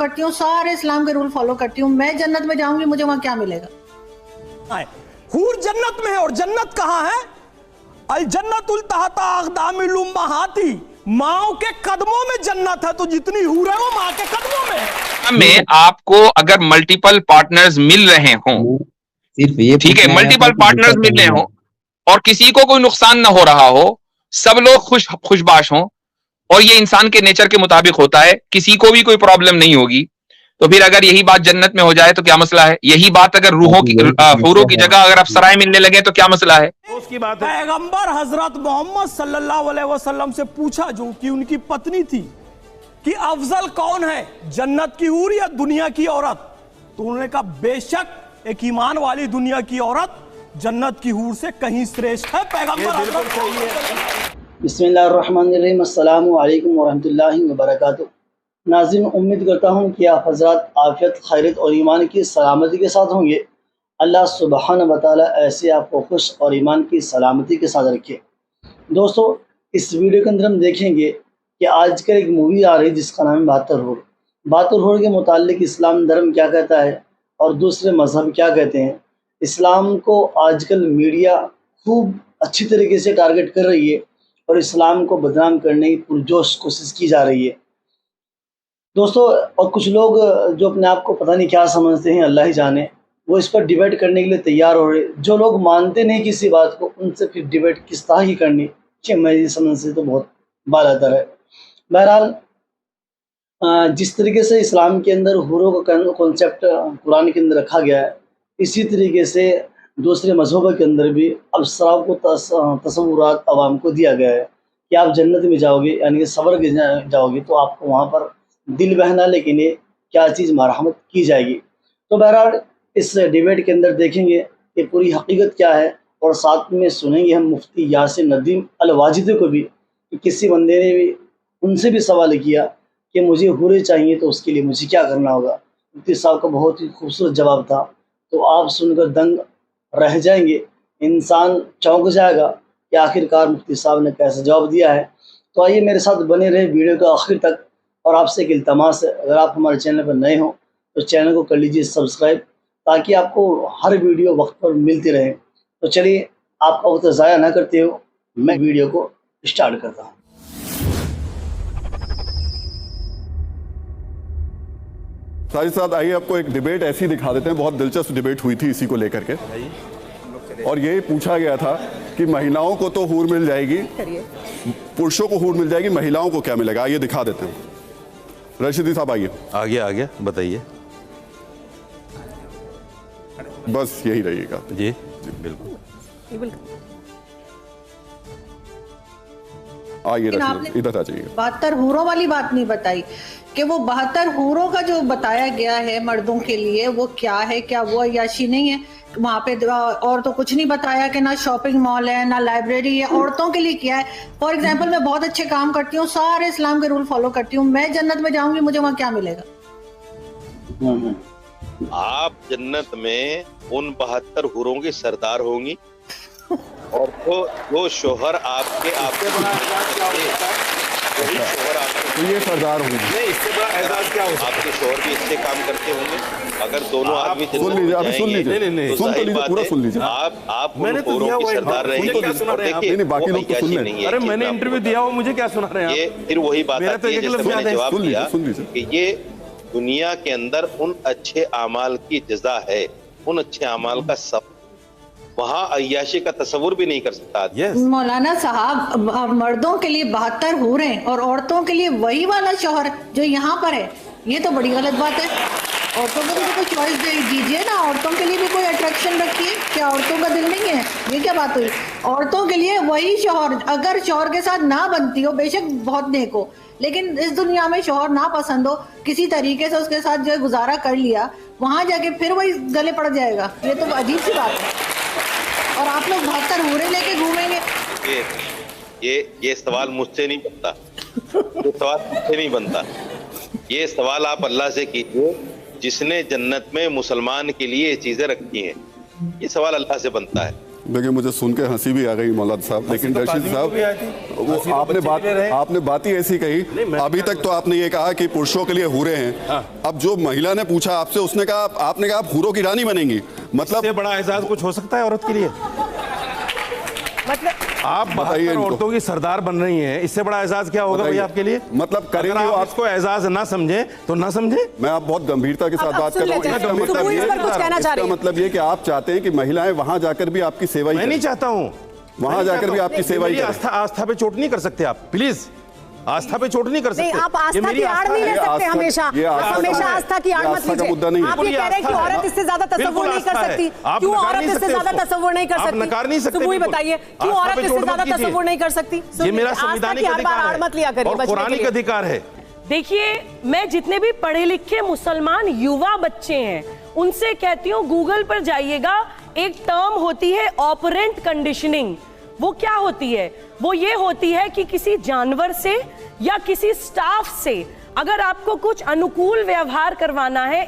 करती हूँ, सारे इस्लाम के रूल फॉलो करती हूँ, मैं जन्नत में जाऊंगी, मुझे वहां क्या मिलेगा? हूर जन्नत में है, और जन्नत कहां है? अल जन्नतुल तहता अक़दामिल उम्महाती, माओ के कदमों में जन्नत है। तो जितनी हूर है वो माँ के कदमों में है। में आपको अगर मल्टीपल पार्टनर्स मिल रहे हों, सिर्फ ये ठीक है, मल्टीपल पार्टनर्स मिल रहे हों और किसी को कोई नुकसान ना हो रहा हो, सब लोग खुशबाश हों, और ये इंसान के नेचर के मुताबिक होता है, किसी को भी कोई प्रॉब्लम नहीं होगी, तो फिर अगर यही बात जन्नत में हो जाए तो क्या मसला है? यही बात अगर रूहों की हूरों की जगह अगर आप सराय मिलने लगे तो क्या मसला है? उसकी बात है। पैगंबर हजरत मोहम्मद सल्लल्लाहु अलैहि वसल्लम से पूछा जो कि उनकी पत्नी थी कि अफजल कौन है, जन्नत की हूर या दुनिया की औरत? तो उन्होंने कहा बेशक एक ईमान वाली दुनिया की औरत जन्नत की हूर से कहीं श्रेष्ठ है। पैगंबर हजरत सही है। बिस्मिल्लाहिर्रहमानिर्रहीम, अस्सलामु अलैकुम वरहमतुल्लाहि वबरकातुहू। नाज़रीन, उम्मीद करता हूँ कि आप हज़रात आफ़ियत, खैरियत और ईमान की सलामती के साथ होंगे। अल्लाह सुब्हान व तआला ऐसे आपको खुश और ईमान की सलामती के साथ रखे। दोस्तों, इस वीडियो के अंदर हम देखेंगे कि आजकल एक मूवी आ रही है जिसका नाम है बहत्तर हूर। बहत्तर हूर के मुतालिक इस्लाम धर्म क्या कहता है और दूसरे मज़हब क्या कहते हैं। इस्लाम को आजकल मीडिया खूब अच्छी तरीके से टारगेट कर रही है और इस्लाम को बदनाम करने की पुरजोश कोशिश की जा रही है दोस्तों। और कुछ लोग जो अपने आप को पता नहीं क्या समझते हैं, अल्लाह ही जाने, वो इस पर डिबेट करने के लिए तैयार हो रहे। जो लोग मानते नहीं किसी बात को, उनसे फिर डिबेट किस तरह की करनी, कि मेरी समझ से तो बहुत बालातर है। बहरहाल, जिस तरीके से इस्लाम के अंदर हूरों का कॉन्सेप्ट कुरान के अंदर रखा गया है, इसी तरीके से दूसरे मज़हबों के अंदर भी अब्सराओं को तसव्वुरात अवाम को दिया गया है कि आप जन्नत में जाओगे, यानी कि सबर के जाओगे तो आपको वहाँ पर दिल बहना, लेकिन ये क्या चीज़ मरहमत की जाएगी। तो बहरहाल, इस डिबेट के अंदर देखेंगे कि पूरी हकीकत क्या है, और साथ में सुनेंगे हम मुफ्ती यासिर नदीम अल वाजिदी को भी, कि किसी बंदे ने भी उनसे भी सवाल किया कि मुझे हूरें चाहिए तो उसके लिए मुझे क्या करना होगा। मुफ्ती साहब का बहुत ही खूबसूरत जवाब था, तो आप सुनकर दंग रह जाएंगे, इंसान चौंक जाएगा कि आखिरकार मुफ्ती साहब ने कैसे जवाब दिया है। तो आइए मेरे साथ बने रहे वीडियो का आखिर तक। और आपसे एक इल्तमास है, अगर आप हमारे चैनल पर नए हों तो चैनल को कर लीजिए सब्सक्राइब, ताकि आपको हर वीडियो वक्त पर मिलती रहे। तो चलिए, आपका वक्त ज़ाया ना करते हो, मैं वीडियो को स्टार्ट करता हूँ। साजिद साहब, आइए आपको एक डिबेट ऐसी दिखा देते हैं। बहुत दिलचस्प डिबेट हुई थी इसी को लेकर के, और ये पूछा गया था कि महिलाओं को तो हूर मिल जाएगी, पुरुषों को हूर मिल जाएगी, महिलाओं को क्या मिलेगा। आइए दिखा देते हैं। रशीदी साहब आइए। आगे बताइए। बस यही रहिएगा जी बिल्कुल। आइए रशीद, इधर आ जाइए। 72 हूरों वाली बात नहीं बताई कि वो 72 हूरों का जो बताया गया है मर्दों के लिए वो क्या है, क्या वो अय्याशी नहीं है वहाँ पे? और तो कुछ नहीं बताया कि ना शॉपिंग मॉल है, ना लाइब्रेरी है। औरतों के लिए क्या है? फॉर एग्जाम्पल, मैं बहुत अच्छे काम करती हूँ, सारे इस्लाम के रूल फॉलो करती हूँ, मैं जन्नत में जाऊंगी, मुझे वहाँ क्या मिलेगा? आप जन्नत में उन 72 हूरों की सरदार होंगी, और वो शोहर आपके तो ये सरदार होंगे। नहीं, इससे बड़ा एहसास क्या हो सकता है? आपके शोहर भी इससे काम करते होंगे। अगर दोनों आदमी सुन लीजिए, अभी सुन लीजिए, नहीं, सुन तो लीजिए, पूरा सुन लीजिए। आप मैंने तो दिया हुआ सरदार रहेंगे। क्या सुना रहे हैं आप? देखिए, बाकी लोग तो सुन लें। अरे मैंने इंटरव्यू दिया हुआ, मुझे क्या सुना रहे हैं ये फिर वही बात मेरा तो आती है, एक जैसे लफ्ज़ मैंने याद है। जवाब दिया सुन लीजिए। कि ये दुनिया के अंदर उन अच्छे अमाल की जजा है, उन अच्छे अमाल का सब, वहाँ अय्याशी का तस्वुर भी नहीं कर सकता। मौलाना साहब, मर्दों के लिए 72 हूरें और औरतों के लिए वही वाला शौहर जो यहाँ पर है, ये तो बड़ी गलत बात है। औरतों को भी कोई चॉइस दीजिए ना, औरतों के लिए भी कोई अट्रैक्शन रखिए। क्या औरतों का दिल नहीं है? ये क्या बात हुई? औरतों के लिए वही शौहर, अगर शौहर के साथ ना बनती हो, बेशक बहुत नेक हो, लेकिन इस दुनिया में शौहर ना पसंद हो, किसी तरीके से उसके साथ जो है गुजारा कर लिया, वहाँ जाके फिर वही गले पड़ जाएगा। ये तो अजीब सी बात है। और आप लोग 72 हूरें लेके घूमेंगे। ये सवाल मुझसे नहीं बनता, ये सवाल मुझसे नहीं बनता। ये सवाल आप अल्लाह से कीजिए जिसने जन्नत में मुसलमान के लिए ये चीजें रखी हैं। ये सवाल अल्लाह से बनता है। देखिए मुझे सुन के हंसी भी आ गई मौलाना साहब, लेकिन तो रशीद काजी को भी आई थी। साहब वो हंसी तो आपने बात ही ऐसी कही। मैं अभी तक तो आपने ये कहा कि पुरुषों के लिए हूरें हैं। हाँ। अब जो महिला ने पूछा आपसे, उसने कहा, आपने कहा आप हूरों की रानी बनेंगी, मतलब इससे बड़ा एहसास कुछ हो सकता है औरत के लिए? मतलब आप बताइए 72 इनको। औरतों की सरदार बन रही हैं, इससे बड़ा एहसास क्या होगा भाई बताइए। आपके लिए? मतलब करेंगे अगर वो आप आप। इसको एहसास ना समझे तो ना समझे। मैं आप बहुत गंभीरता के साथ अब बात सुन कर रहा हूँ। लेते हैं। इसका मतलब सुबह ये इस पर कुछ कहना चाह रही है। मतलब ये कि आप चाहते हैं कि महिलाएं वहां जाकर भी आपकी सेवा ही मैं नहीं करें, चाहता हूँ, वहां जाकर भी आपकी सेवा ही मेरी करें। आस्था पे चोट नहीं कर सकते आप, प्लीज आस्था पे चोट नहीं कर सकते। नहीं, आप ये आस्था मेरी की आड़ नहीं ले ये सकते आस्था- हमेशा। ये आप आस्था हमेशा का- आस्था की आड़ ये मत आस्था का मुद्दा लीजिए। नहीं है। आप ये कह रहे हैं कि बिल्कुल औरत इससे ज्यादा तसव्वुर बिल्कुल नहीं कर आस्था है। सकती। आप क्यों नकार औरत नहीं इससे सकते ज्यादा उसको। तसव्वुर नहीं कर आप सकती? नकार नहीं सकते तो वही बिल्कुल। बताइए क्यों आस्था औरत पे इससे चोट मत ज्यादा कीजिए। तसव्वुर नहीं कर सकती? ये सुनिए, मेरा आस्था संवैधानिक की हर बार आड़ अधिकार मत लिया है करिए और बचने के पौराणिक लिए। अधिकार है। देखिए, मैं जितने भी पढ़े लिखे मुसलमान युवा बच्चे हैं उनसे कहती हूँ, गूगल पर जाइएगा, एक टर्म होती है ऑपरेंट कंडीशनिंग। वो क्या होती है? वो ये होती है कि किसी जानवर से या किसी स्टाफ से अगर आपको कुछ अनुकूल व्यवहार करवाना है,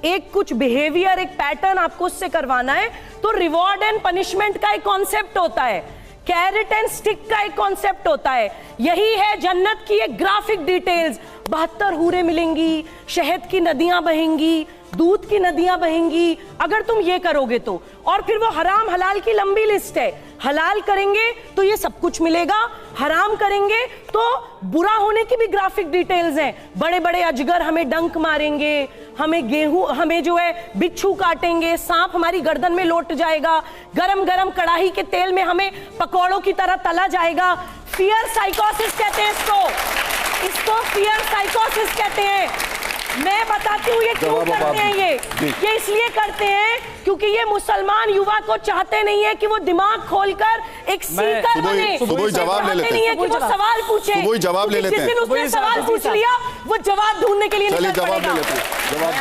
एक कुछ बिहेवियर, एक पैटर्न आपको उससे करवाना है, तो रिवॉर्ड एंड पनिशमेंट का एक कॉन्सेप्ट होता है, कैरेट एंड स्टिक का एक कॉन्सेप्ट होता है। यही है जन्नत की एक ग्राफिक डिटेल्स। 72 हूरें मिलेंगी, शहद की नदियां बहेंगी, दूध की नदियां बहेंगी, अगर तुम ये करोगे तो। और फिर वो हराम हलाल की लंबी लिस्ट है। हलाल करेंगे तो ये सब कुछ मिलेगा, हराम करेंगे तो बुरा होने की भी ग्राफिक डिटेल्स हैं। बड़े बड़े अजगर हमें डंक मारेंगे, हमें गेहूं, हमें जो है बिच्छू काटेंगे, सांप हमारी गर्दन में लौट जाएगा, गरम गरम कढ़ाई के तेल में हमें पकौड़ों की तरह तला जाएगा। फियर साइकोसिस कहते हैं इसको फियर साइकोसिस कहते हैं। मैं बताती हूँ ये क्यों करते हैं। ये इसलिए करते हैं क्योंकि ये मुसलमान युवा को चाहते नहीं है कि वो दिमाग खोलकर एक सीकर बने। सुबह जवाब ले लेते नहीं है कि वो सवाल पूछे। सुबह जवाब ले लेते जिस दिन हैं। उसने सवाल पूछ लिया, वो जवाब ढूंढने के लिए चलिए निकल जवाब ले पड़ेगा। लेते हैं। जवाब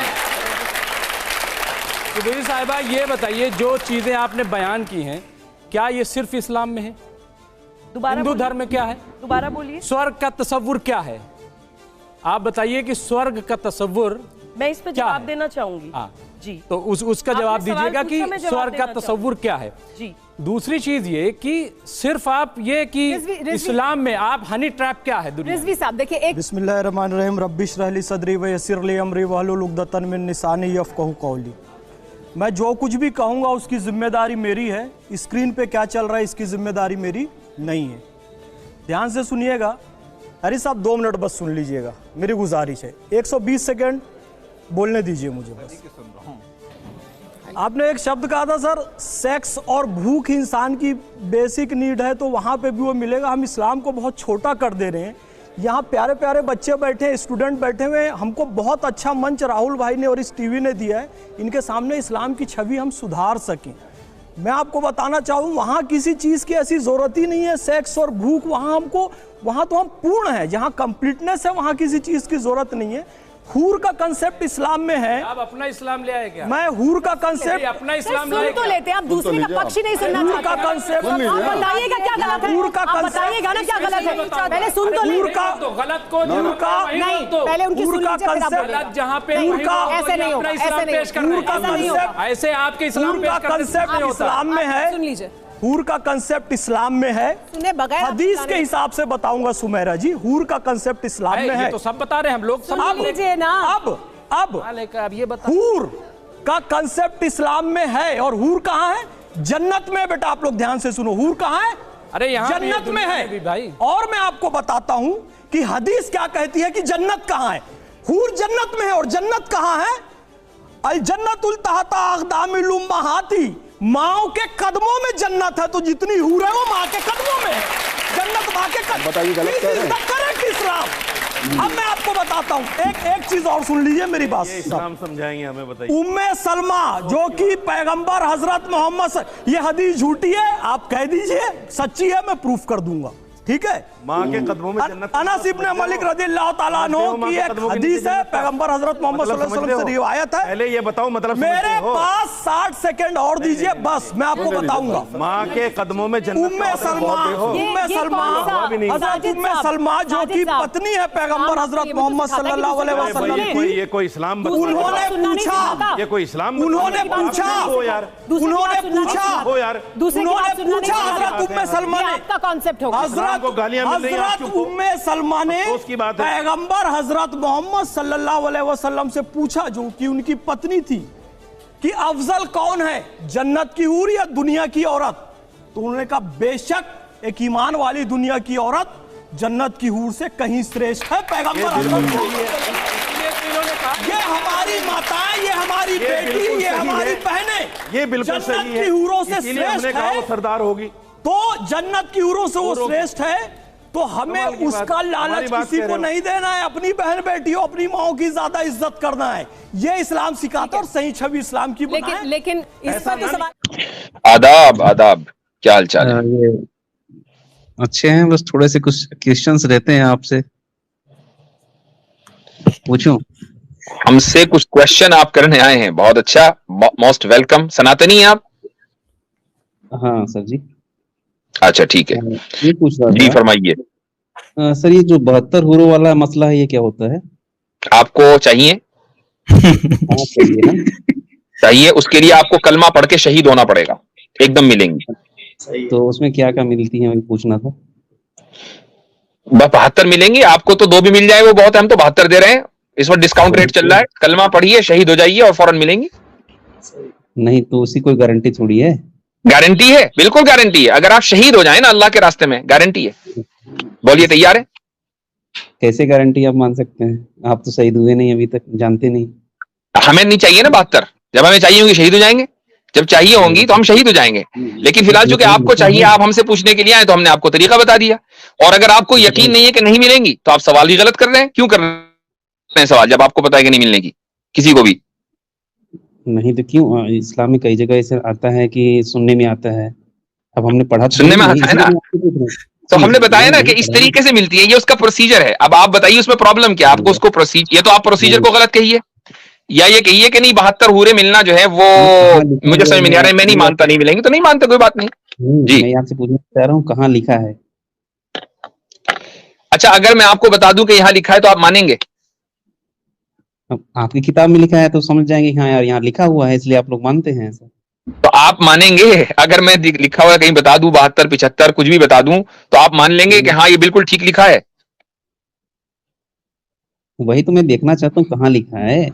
सुबीर साहिबा, ये बताइए, जो चीजें आपने बयान की हैं, क्या ये सिर्फ इस्लाम में है? दोबारा हिंदू बोलिए। धर्म में क्या है? दोबारा बोलिए। स्वर्ग का तसव्वुर क्या है? आप बताइए कि स्वर्ग का तसव्वुर मैं इस पे क्या जवाब है? देना चाहूंगी। हाँ जी, तो उसका आपने जवाब सवाल दीजिएगा पूछा, कि मैं जवाब स्वर्ग का देना तसव्वुर क्या है। जी, दूसरी चीज ये कि सिर्फ आप ये कि रिजवी- इस्लाम में आप हनी ट्रैप क्या है दुनिया में? रिजवी साहब देखिए, एक बिस्मिल्लाहिर्रहमानिर्रहीम, रब्बी इश्रह ली सदरी व यस्सिर ली अमरी वहलुल उक़दतन मिन लिसानी यफ़क़हू क़ौली। मैं जो कुछ भी कहूँगा उसकी जिम्मेदारी मेरी है, स्क्रीन पे क्या चल रहा है इसकी जिम्मेदारी मेरी नहीं है। ध्यान से सुनिएगा। अरे साहब 2 मिनट बस सुन लीजिएगा, मेरी गुजारिश है। 120 सेकेंड बोलने दीजिए मुझे बस। आपने एक शब्द कहा था सर, सेक्स और भूख इंसान की बेसिक नीड है, तो वहाँ पे भी वो मिलेगा। हम इस्लाम को बहुत छोटा कर दे रहे हैं। यहाँ प्यारे प्यारे बच्चे बैठे हैं, स्टूडेंट बैठे हुए हैं। हमको बहुत अच्छा मंच राहुल भाई ने और इस टीवी ने दिया है, इनके सामने इस्लाम की छवि हम सुधार सकें। मैं आपको बताना चाहूँ, वहाँ किसी चीज़ की ऐसी ज़रूरत ही नहीं है। सेक्स और भूख वहाँ तो हम पूर्ण है, जहाँ कंप्लीटनेस है वहाँ किसी चीज़ की ज़रूरत नहीं है। हूर का कंसेप्ट इस्लाम में है। आप अपना इस्लाम ले आए क्या? मैं हूर का कंसेप्ट अपना इस्लाम सुन तो लेते हैं, आप दूसरे का पक्ष ही नहीं सुनना हूर चाहते। का कंसेप्ट आप बताइएगा क्या गलत है? हूर का आप कंसेप्ट बताइएगा ना क्या गलत है? पहले सुन तो हूर ले। का तो गलत को हूर का नहीं, पहले उनकी हूर सुन का लीजिए, फिर आप कंसेप्ट बोलिएगा। गलत जहाँ पे नहीं, वहीं तो ऐसे नहीं अपना होगा, इस्लाम ऐसे नहीं पेश कर होगा। रहे हैं। हूर का कंसेप्ट ऐसे आपके इस्लाम हूर का पेश करने से कंसेप्ट नहीं होता। इस्लाम में है। सुन लीजिए, हूर का कंसेप्ट इस्लाम में है। सुने बगैर हदीस के हिसाब से बताऊंगा सुमेरा जी, हूर का कंसेप्ट इस्लाम में ये है। तो सब बता रहे हैं हम लोग। सुन लीजिए ना। अब अब ये बता, हूर का कंसेप्ट इस्लाम में है। और हूर कहाँ है? जन्नत में। बेटा आप लोग ध्यान से सुनो, हूर कहाँ है? अरे यहाँ भी है, जन्नत में दुनिया में भी भाई। है। और मैं आपको बताता हूं कि हदीस क्या कहती है कि जन्नत कहाँ है। हूर जन्नत में है। और जन्नत कहाँ है? अल जन्नतुल तहता अक़दामिल उम्महाती, माओ के कदमों में जन्नत है। तो जितनी हूर है वो माँ के कदमों में है। जन्नत माँ के कदमों। बताइए गलत कह रहे हैं। करेक्ट इस्लाम। अब मैं आपको बताता हूं, एक चीज और सुन लीजिए मेरी बात। ये इस्लाम समझाएंगे हमें, बताइए। उम्मे सलमा जो कि पैगंबर हजरत मोहम्मद ये हदीस झूठी है, आप कह दीजिए, सच्ची है मैं प्रूफ कर दूंगा। ठीक है। माँ के कदमों में जन्नत। अनस इब्न मालिक रज़ियल्लाहु ताला अन्हु की एक हदीस है, पैगंबर हजरत मोहम्मद सल्लल्लाहु अलैहि वसल्लम से रिवायत है। पहले ये बताओ मतलब मेरे पास 60 सेकंड और दीजिए, बस मैं आपको बताऊंगा। माँ के कदमों में जन्नत। उम्मे सलमा, उम्मे सलमा, हजरत उम्मे सलमा जो की पत्नी है पैगंबर हजरत मोहम्मद सल्लल्लाहु अलैहि वसल्लम की, ये कोई इस्लाम, उन्होंने पूछा, ये कोई इस्लाम, उन्होंने पूछा हजरत उम्मे सलमा ने, आपका कॉन्सेप्ट होगा, हजरत उम्मे सलमा ने पैगंबर हजरत मोहम्मद सल्लल्लाहु अलैहि वसल्लम से पूछा जो कि उनकी पत्नी थी कि अफजल कौन है, जन्नत की हूर या दुनिया की औरत? तो उन्होंने कहा बेशक एक ईमान वाली दुनिया की औरत जन्नत की हूर से कहीं श्रेष्ठ है। पैगंबर हजरत, ये हमारी माताएं, ये हमारी बेटी, ये हमारी बहनें, ये बिल्कुल सही है, जन्नत की हूरों से श्रेष्ठ है, वो सरदार होगी तो जन्नत की हूरों से वो श्रेष्ठ है, तो हमें उसका लालच किसी को नहीं देना है। अपनी बहन बेटियों, अपनी माओ की ज्यादा इज्जत करना है, ये इस्लाम सिखाता और सही छवि इस्लाम की बनाए। लेकिन इस पर तो सवाल। आदाब आदाब, क्या हाल चाल है? अच्छे हैं, बस थोड़े से कुछ क्वेश्चंस रहते हैं, आपसे पूछूं? हमसे कुछ क्वेश्चन आप करने आए हैं, बहुत अच्छा, मोस्ट वेलकम। सनातनी हैं आप? हाँ सर जी। अच्छा ठीक है, ये पूछ रहा जी फरमाइए। सर ये जो 72 हुरों वाला मसला है, ये क्या होता है? आपको चाहिए? चाहिए, उसके लिए आपको कलमा पढ़ के शहीद होना पड़ेगा, एकदम मिलेंगी। तो उसमें क्या क्या मिलती है, वही पूछना था। 72 मिलेंगी आपको, तो 2 भी मिल जाए वो बहुत है, हम तो 72 दे रहे हैं, इस वक्त डिस्काउंट रेट चल रहा है। कलमा पढ़िए, शहीद हो जाइए और फौरन मिलेंगी। नहीं तो उसकी कोई गारंटी थोड़ी है। गारंटी है, बिल्कुल गारंटी है। अगर आप शहीद हो जाए ना अल्लाह के रास्ते में, गारंटी है। बोलिए, तैयार है? कैसे गारंटी आप मान सकते हैं? आप तो शहीद हुए नहीं अभी तक, जानते नहीं। हमें नहीं चाहिए ना 72, जब हमें चाहिए होंगी शहीद हो जाएंगे, जब चाहिए होंगी तो हम शहीद हो जाएंगे। लेकिन फिलहाल चूंकि आपको चाहिए, आप हमसे पूछने के लिए आए, तो हमने आपको तरीका बता दिया। और अगर आपको यकीन नहीं है कि नहीं मिलेंगी, तो आप सवाल ही गलत कर रहे हैं। क्यों कर रहे हैं सवाल जब आपको पता है कि नहीं मिलने की किसी को भी? नहीं तो क्यों? इस्लाम में कई जगह ऐसे आता है कि सुनने में आता है। अब हमने पढ़ा, सुनने में आता है ना, तो हमने बताया ना कि इस तरीके से मिलती है, ये उसका प्रोसीजर है। अब आप बताइए उसमें प्रॉब्लम क्या? आपको उसको प्रोसीजर, ये तो आप प्रोसीजर को गलत कहिए, या ये कहिए कि नहीं 72 हूरे मिलना जो है वो मुझे समझ में नहीं आ रहा है, मैं नहीं मानता, नहीं मिलेंगे तो नहीं मानते, कोई बात नहीं जी। मैं आपसे पूछना चाह रहा हूँ कहाँ लिखा है? अच्छा, अगर मैं आपको बता दूं कि यहाँ लिखा है तो आप मानेंगे? आपकी किताब में लिखा है तो समझ जाएंगे, हाँ यार यहाँ लिखा हुआ है, इसलिए आप लोग मानते हैं ऐसा। तो आप मानेंगे? अगर मैं लिखा हुआ कहीं बता दूं 72, 75 कुछ भी बता दूं, तो आप मान लेंगे कि हाँ ये बिल्कुल ठीक लिखा है? वही तो मैं देखना चाहता हूँ, कहाँ लिखा है।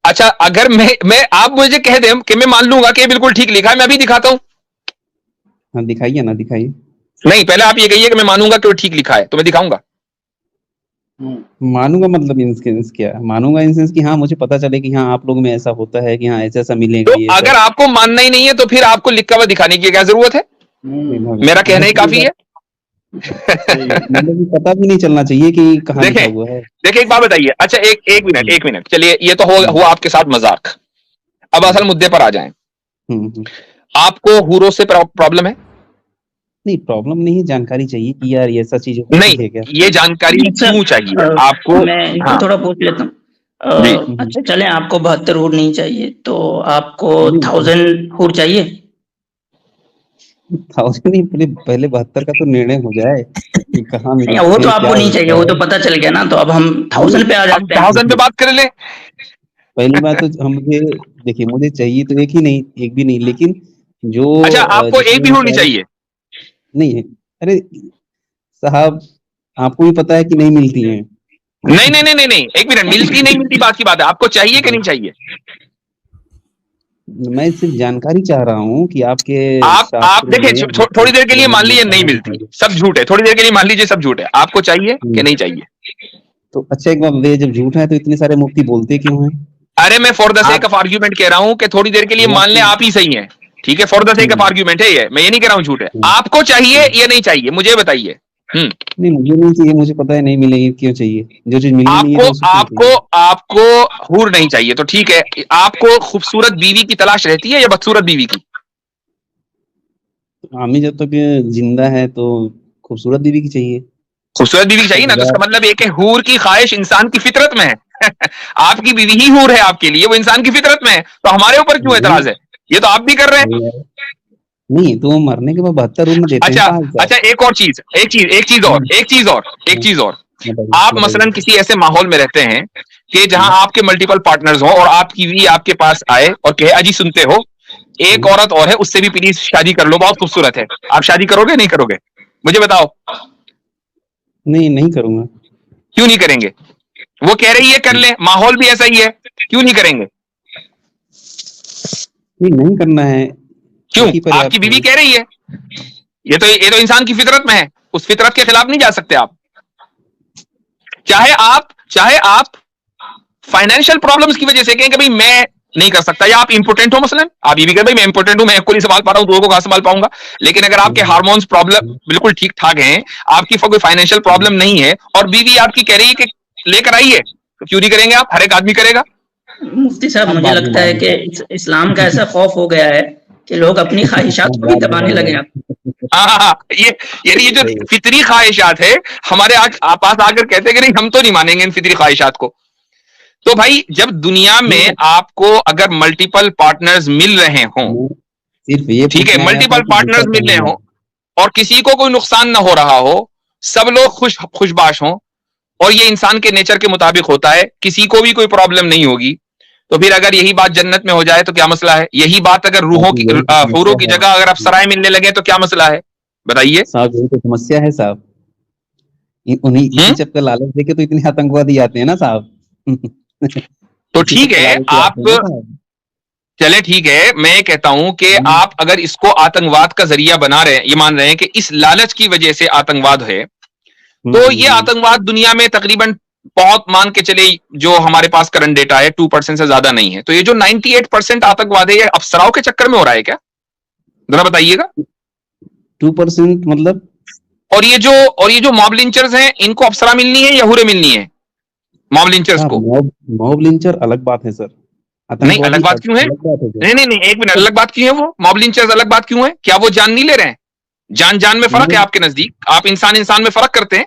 अच्छा, अगर मैं आप मुझे कह दें कि मैं मान लूंगा कि ये बिल्कुल ठीक लिखा है, मैं अभी दिखाता हूं। हाँ दिखाइए ना, दिखाइए। नहीं, पहले आप ये कहिए कि मैं मानूंगा कि वो ठीक लिखा है, तो मैं दिखाऊंगा। मानूंगा मतलब इंसेंस क्या? मानूंगा इंसेंस कि हाँ मुझे पता चले कि हाँ आप लोग में ऐसा होता है कि हाँ ऐसा ऐसा मिलेगा। तो अगर आपको मानना ही नहीं है तो फिर आपको लिखा हुआ दिखाने की क्या जरूरत है? मेरा कहना ही काफी है। मतलब पता भी नहीं चलना चाहिए कि कहाँ लिखा हुआ है। देखिए एक बात बताइए। अच्छा एक मिनट, चलिए ये तो हुआ आपके साथ मजाक। अब असल मुद्दे पर आ जाएं। आपको हूरों से प्रॉब्लम है? नहीं प्रॉब्लम नहीं, जानकारी चाहिए कि यार ये ऐसा चीज नहीं है क्या? ये जानकारी क्यों चाहिए आपको? मैं थोड़ा पूछ लेता हूँ। अच्छा चले, आपको 72 हूर नहीं चाहिए, तो आपको 1000 हूर चाहिए? 1000 नहीं, पहले 72 का तो निर्णय हो जाए कि कहाँ मिले। वो तो आपको नहीं चाहिए, वो तो पता चल गया ना, तो अब हम 1000 पे आ जाते हैं। 1000 पे बात कर ले। पहली बात तो मुझे देखिए, मुझे चाहिए तो एक ही नहीं, एक भी नहीं, लेकिन जो अच्छा आपको एक भी होनी चाहिए? नहीं है। अरे साहब आपको भी पता है कि नहीं मिलती हैं। नहीं, एक मिनट, मिलती नहीं मिलती बात की बात है, आपको चाहिए कि नहीं चाहिए? मैं सिर्फ जानकारी चाह रहा हूँ कि आपके आप देखिए, थोड़ी देर के लिए मान लीजिए नहीं मिलती, सब झूठ है, थोड़ी देर के लिए मान लीजिए सब झूठ है, आपको चाहिए कि नहीं चाहिए? तो अच्छा एक बात, जब झूठ है तो इतने सारे मुफ्ती बोलते क्यों हैं? अरे मैं for the sake of argument कह रहा हूँ कि थोड़ी देर के लिए मान ले आप ही सही हैं, ठीक है? For the sake of argument है ये, मैं ये नहीं कह रहा हूँ झूठ है। आपको चाहिए या नहीं चाहिए, मुझे बताइए। नहीं मुझे नहीं चाहिए, मुझे पता है नहीं मिलेगी, क्यों चाहिए? जो चीज मिली नहीं है आपको हूर नहीं चाहिए, तो ठीक है। आपको खूबसूरत बीवी की तलाश रहती है या बदसूरत बीवी की? हमें जब तक जिंदा है तो खूबसूरत बीवी की चाहिए। खूबसूरत बीवी चाहिए ना, तो इसका मतलब एक है हूर की ख्वाहिश इंसान की फितरत में है। आपकी बीवी ही हूर है आपके लिए, वो इंसान की फितरत में है, तो हमारे ऊपर क्यों एतराज है? ये तो आप भी कर रहे हैं। नहीं तो मरने के बाद 72 रूम में देते अच्छा हैं। अच्छा, एक चीज और आप मसलन किसी ऐसे माहौल में रहते हैं कि जहां आपके मल्टीपल पार्टनर्स हो और आपकी बीवी आपके पास आए और कहे अजी सुनते हो, एक औरत और है, उससे भी प्लीज शादी कर लो, बहुत खूबसूरत है, आप शादी करोगे नहीं करोगे? मुझे बताओ। नहीं करूंगा। क्यों नहीं करेंगे? वो कह रही है कर ले, माहौल भी ऐसा ही है, क्यों नहीं करेंगे? नहीं करना है। क्यों? आपकी बीवी कह रही है, ये तो इंसान की फितरत में है, उस फितरत के खिलाफ नहीं जा सकते आप। चाहे आप फाइनेंशियल प्रॉब्लम्स की वजह से कहें कि भाई मैं नहीं कर सकता, या आप इंपोर्टेंट हो, मसलन आप ये भी कहें भाई मैं इंपोर्टेंट हूं, मैं को नहीं संभाल पा रहा हूं, दूसरों को कहां संभाल पाऊंगा। लेकिन अगर आपके हार्मोन्स प्रॉब्लम बिल्कुल ठीक ठाक हैं, आपकी कोई फाइनेंशियल प्रॉब्लम नहीं है, और बीवी आपकी कह रही है कि लेकर आइए, तो क्यों नहीं करेंगे आप? हर एक आदमी करेगा। मुफ्ती साहब, मुझे लगता है कि इस्लाम का ऐसा खौफ हो गया है कि लोग अपनी ख्वाहिशात को भी दबाने लगे हैं। ये जो फितरी ख्वाहिशात है, हमारे पास आकर कहते हैं कि नहीं हम तो नहीं मानेंगे इन फितरी ख्वाहिशात को। तो भाई जब दुनिया में आपको अगर मल्टीपल पार्टनर्स मिल रहे हों, ठीक है, मल्टीपल पार्टनर्स मिल रहे हों और किसी को कोई नुकसान ना हो रहा हो, सब लोग खुशबाश हों, और ये इंसान के नेचर के मुताबिक होता है, किसी को भी कोई प्रॉब्लम नहीं होगी, तो फिर अगर यही बात जन्नत में हो जाए तो क्या मसला है? यही बात अगर हूरों की जगह अगर आप सराय मिलने लगे तो क्या मसला है? बताइए साहब। यही तो समस्या है साहब, उन्हीं चक्कर लालच देके तो इतने आतंकवादी आते हैं ना साहब। तो ठीक है, आप चले, ठीक है, मैं कहता हूं कि आप अगर इसको आतंकवाद का जरिया बना रहे हैं, ये मान रहे हैं कि इस लालच की वजह से आतंकवाद है, तो ये आतंकवाद दुनिया में तकरीबन बहुत मान के चले, जो हमारे पास करंट डेटा है 2% से ज्यादा नहीं है, तो ये जो 98% आतंकवाद है, ये अफसराओं के चक्कर में हो रहा है क्या? जरा बताइएगा। 2% मतलब? और ये जो मॉब लिंचर्स हैं, इनको अफसरा मिलनी है या हुरे मिलनी है? मॉब लिंचर्स को मॉब लिंचर अलग बात है सर। नहीं, अलग बात क्यों है? नहीं, एक मिनट, अलग बात क्यों है? वो मॉब लिंचर्स अलग बात क्यों है? क्या वो जान नहीं ले रहे हैं? जान में फर्क है आपके नजदीक? आप इंसान में फर्क करते हैं?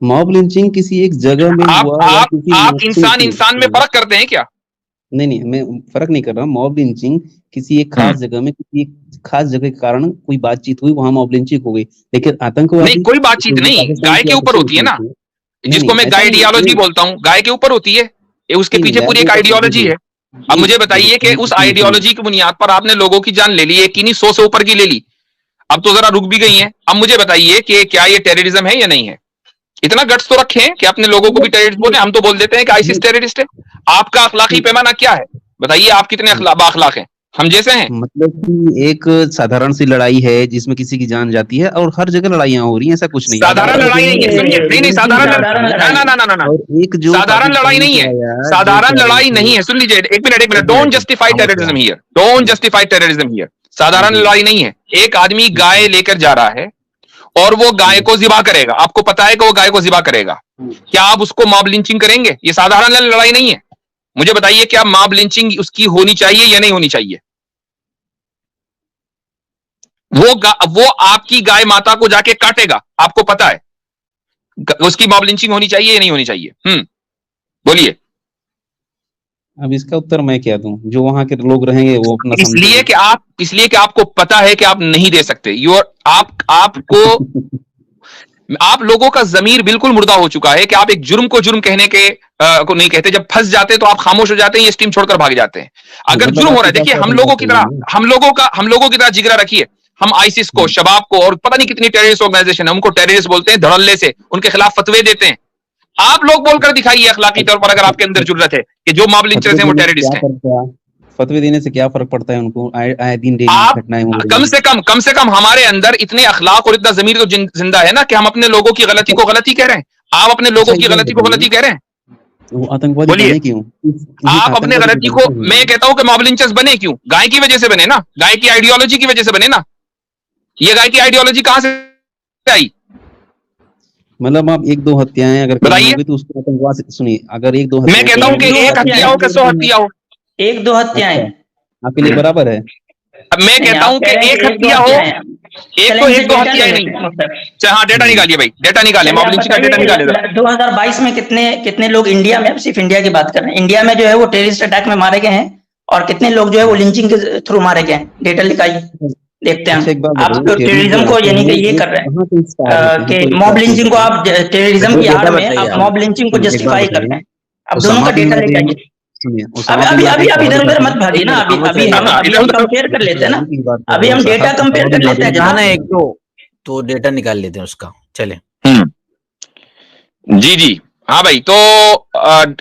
मॉब लिंचिंग किसी एक जगह में आप इंसान में फर्क करते हैं क्या? नहीं, मैं फर्क नहीं कर रहा। मॉब लिंचिंग किसी एक खास जगह में, किसी एक खास जगह के कारण कोई बातचीत हुई, वहां मॉब लिंचिंग हो गई। लेकिन आतंकवाद नहीं, कोई बातचीत नहीं, गाय के ऊपर होती है ना, जिसको मैं गाय आइडियोलॉजी बोलता हूँ, गाय के ऊपर होती है, उसके पीछे पूरी एक आइडियोलॉजी है। अब मुझे बताइए कि उस आइडियोलॉजी की बुनियाद पर आपने लोगों की जान ले ली, एक ही नहीं 100 से ऊपर की ले ली, अब तो जरा रुक भी गई है। अब मुझे बताइए कि क्या ये टेररिज्म है या नहीं है? इतना गट्स तो रखें कि अपने लोगों को भी टेररिस्ट बोले। हम तो बोल देते हैं कि आईसिस टेररिस्ट है। आपका अखलाकी पैमाना क्या है? बताइए, आप कितने बाअखलाक हैं? हम जैसे हैं? मतलब कि एक साधारण सी लड़ाई है जिसमें किसी की जान जाती है, और हर जगह लड़ाइयां हो रही हैं, ऐसा कुछ नहीं। साधारण लड़ाई नहीं है, सुनिए, नहीं, साधारण साधारण लड़ाई नहीं है, साधारण लड़ाई नहीं है। सुन लीजिए, एक minute, don't justify terrorism here, don't justify terrorism here. साधारण लड़ाई नहीं है। एक आदमी गाय लेकर जा रहा है और वो गाय को ज़िबा करेगा, आपको पता है कि वो गाय को ज़िबा करेगा, क्या आप उसको मॉब लिंचिंग करेंगे? ये साधारण लड़ाई नहीं है। मुझे बताइए, क्या मॉब लिंचिंग उसकी होनी चाहिए या नहीं होनी चाहिए? वो आपकी गाय माता को जाके काटेगा, आपको पता है, उसकी मॉब लिंचिंग होनी चाहिए या नहीं होनी चाहिए? बोलिए। अब इसका उत्तर मैं क्या दूं? जो वहां के लोग रहेंगे वो अपना इसलिए कि आपको पता है कि आप नहीं दे सकते। आप लोगों का जमीर बिल्कुल मुर्दा हो चुका है कि आप एक जुर्म को जुर्म कहने के को नहीं कहते। जब फंस जाते तो आप खामोश हो जाते हैं, ये स्टीम छोड़कर भाग जाते हैं। अगर जुर्म हो रहा है, देखिए, हम लोगों की तरह जिगरा रखिए। हम आईसिस को, शबाब को, और पता नहीं कितनी टेररिस्ट ऑर्गेनाइजेशन है, उनको टेररिस्ट बोलते हैं, धड़ल्ले से उनके खिलाफ फतवे देते हैं। आप लोग बोलकर दिखाइए अखलाकी तौर पर, अगर आपके अंदर जुर्रत है कि जो मॉब लिंचर्स हैं वो टेररिस्ट हैं। फतवे देने से क्या फर्क पड़ता है उनको? आए दिन घटनाएं हो रही हैं। कम से कम हमारे अंदर इतने अखलाक और इतना जमीर तो जिंदा है ना कि हम अपने लोगों की गलती को गलती कह रहे हैं। आप अपने लोगों की गलती को गलती कह रहे हैं। वो आतंकवादी बने क्यों? आप अपने गलती को, मैं कहता हूं कि मॉब लिंचर्स बने क्यों? गाय की वजह से बने ना, गाय की आइडियोलॉजी की वजह से बने ना। ये गाय की आइडियोलॉजी कहां से आई? मतलब आप 1-2 हत्याएं अगर बताइए तो उसको आतंकवाद से, सुनिए, अगर 1-2 मैं कहता हूं कि 1 हत्या हो कि 100 हत्या हो, 1-2 हत्याएं आपके लिए बराबर है। अब मैं कहता हूं कि 1 हत्या हो, एक दो हत्या ही नहीं। हाँ, डेटा निकालिए भाई, डेटा निकालिए, मॉब लिंचिंग का डेटा निकालिए। 2022 में कितने लोग इंडिया में, सिर्फ इंडिया की बात कर रहे हैं, इंडिया में जो है वो टेररिस्ट अटैक में मारे गए हैं, और कितने लोग जो है वो लिंचिंग के थ्रू मारे गए हैं? डेटा निकालिए, देखते हैं। आप तो टेररिज्म को यानी कि ये कर रहे हैं कि मॉब लिंचिंग को आप टेररिज्म की आड़ में आप मॉब लिंचिंग को जस्टिफाई कर रहे हैं। अब दोनों का डेटा लेके आइए। अभी इधर उधर मत भागिए ना, अभी हम कंपेयर कर लेते हैं ना, अभी हम डेटा कंपेयर कर लेते हैं। जाना एक दो तो डेटा निकाल लेते हैं उसका, चले। जी जी, हाँ भाई, तो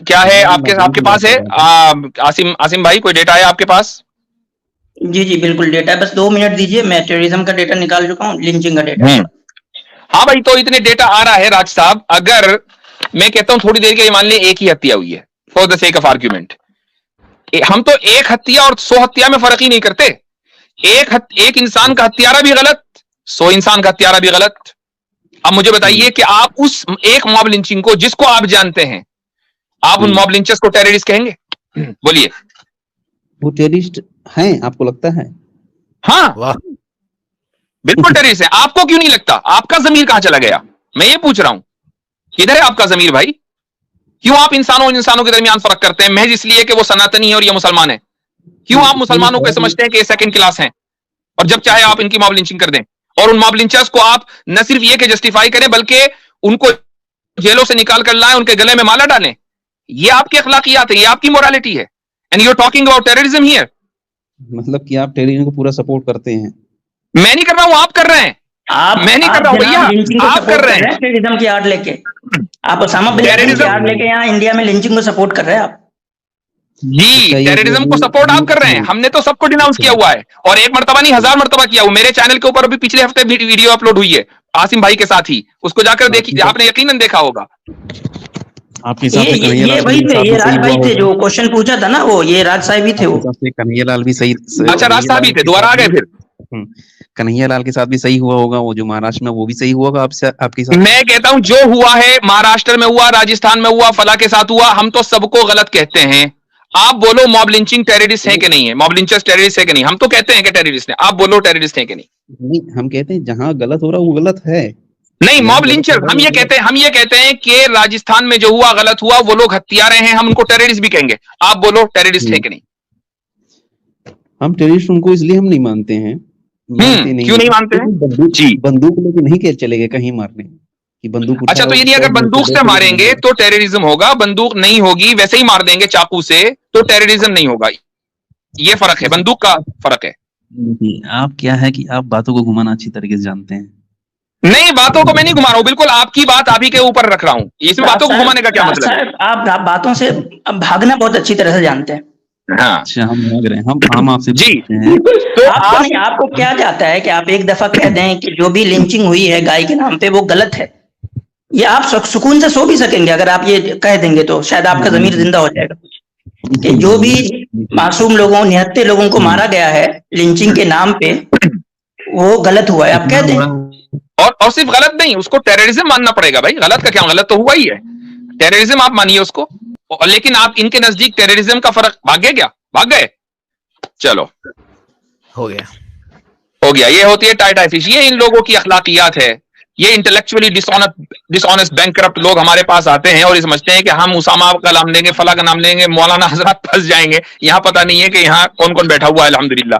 क्या है आपके पास है आसिम भाई, कोई डेटा है आपके पास? जी जी बिल्कुल डेटा है, बस 2 मिनट दीजिए, मैं टेररिज्म का डेटा निकाल चुका हूँ, लिंचिंग का डेटा। हाँ भाई, तो इतने डेटा आ रहा है राज साहब, अगर मैं कहता हूं थोड़ी देर के लिए मान लें एक ही हत्या हुई है, for the sake of argument, हम तो एक हत्या और 100 हत्या में फर्क ही नहीं करते। एक इंसान का हत्यारा भी गलत, 100 इंसान का हत्यारा भी गलत। अब मुझे बताइए कि आप उस एक मॉब लिंचिंग को, जिसको आप जानते हैं, आप उन मॉब लिंचर्स को टेररिस्ट कहेंगे? बोलिए। वो टेररिस्ट हैं, आपको लगता है? हाँ बिल्कुल टेररिस्ट है। आपको क्यों नहीं लगता? आपका जमीर कहां चला गया? मैं ये पूछ रहा हूं, किधर है आपका जमीर भाई? क्यों आप इंसानों और इंसानों के दरमियान फर्क करते हैं महज इसलिए कि वो सनातनी है और ये मुसलमान है? क्यों आप मुसलमानों को समझते हैं कि ये सेकंड क्लास हैं, और जब चाहे आप इनकी मॉब लिंचिंग कर दें, और उन मॉब लिंचर्स को आप न सिर्फ ये कि जस्टिफाई करें, बल्कि उनको जेलों से निकाल कर लाएं, उनके गले में माला डालें? ये आपकी अखलाकियात है, ये आपकी मोरालिटी है, and you are talking about terrorism here. मतलब कि आप टेररिज्म को पूरा सपोर्ट करते हैं? मैं नहीं कर रहा हूं, आप कर रहे हैं। मैं नहीं कर रहा हूं भैया, आप कर रहे हैं टेररिज्म की आड़ लेके। आप ओसामा बिन लादेन की आड़ लेके यहाँ इंडिया में लिंचिंग को सपोर्ट कर रहे हैं आप जी। टेररिज्म को सपोर्ट आप कर रहे हैं, हमने तो सबको डिनाउंस किया हुआ है, और एक मर्तबा नहीं 1000 मर्तबा किया हुआ। मेरे चैनल के ऊपर अभी पिछले हफ्ते वीडियो अपलोड हुई है आसिम भाई के साथ ही, उसको जाकर देखिए, आपने यकीनन देखा होगा। आपके ये वही थे, ये राज भाई थे जो क्वेश्चन पूछा था ना, वो ये राज साहब ही थे। वो कन्हैयालाल भी सही। अच्छा, राज साहब ही थे, दोबारा आ गए फिर। कन्हैयालाल के साथ भी सही हुआ होगा, वो जो महाराष्ट्र में, वो भी सही हुआ होगा आपके साथ। मैं कहता हूं जो हुआ है महाराष्ट्र में हुआ, राजस्थान में हुआ, फला के साथ हुआ, हम तो सबको गलत कहते हैं। आप बोलो मॉब लिंचिंग टेररिस्ट है कि नहीं है, मॉब लिंचर्स टेररिस्ट है कि नहीं? हम तो कहते हैं कि टेररिस्ट है, आप बोलो टेररिस्ट है कि नहीं? हम कहते हैं जहां गलत हो रहा है वो गलत है। नहीं, मॉब लिंचर हम ये कहते हैं कि राजस्थान में जो हुआ गलत हुआ, वो लोग हत्यारे हैं, हम उनको टेररिस्ट भी कहेंगे। आप बोलो टेररिस्ट है कि नहीं? हम टेररिस्ट उनको इसलिए हम नहीं मानते हैं। क्यों नहीं मानते हैं? बंदूक लेके नहीं के चले गए कहीं मारने कि बंदूक। अच्छा, तो यदि अगर बंदूक से मारेंगे तो टेररिज्म होगा, बंदूक नहीं होगी वैसे ही मार देंगे चाकू से तो टेररिज्म नहीं होगा। ये फर्क है, बंदूक का फर्क है। आप क्या है कि आप बातों को घुमाना अच्छी तरीके से जानते हैं। नहीं, बातों को मैं नहीं घुमा रहा हूं, बिल्कुल आपकी बात आप ही के ऊपर रख रहा हूं। इसमें बातों को घुमाने का क्या मतलब है? आप बातों से भागना बहुत अच्छी तरह से जानते हैं। हाँ, अच्छा, हम भाग रहे हैं, हम आपसे जी। तो आपको क्या जाता है कि आप एक दफा कह दें कि जो भी लिंचिंग हुई है गाय के नाम पे वो गलत है, ये आप सुकून से सो भी सकेंगे? अगर आप ये कह देंगे तो शायद आपका जमीर जिंदा हो जाएगा कि जो भी मासूम लोगों, निहत्थे लोगों को मारा गया है लिंचिंग के नाम पे, वो गलत हुआ है, आप कह दें। और सिर्फ गलत नहीं, उसको टेररिज्म मानना पड़ेगा भाई। गलत का क्या, गलत तो हुआ ही है, टेररिज्म आप मानिए उसको। लेकिन आप इनके नजदीक टेररिज्म का फर्क भाग गए क्या? भाग गए? चलो हो गया। ये होती है टाइट फिश, ये इन लोगों की अखलाकियात है। ये इंटेलेक्चुअली डिसऑनेस्ट बैंकरप्ट लोग हमारे पास आते हैं और ये समझते हैं कि हम उसामा का नाम लेंगे, फला का नाम लेंगे, मौलाना हजरत फंस जाएंगे। यहाँ पता नहीं है कि यहाँ कौन कौन बैठा हुआ है। अल्हम्दुलिल्लाह।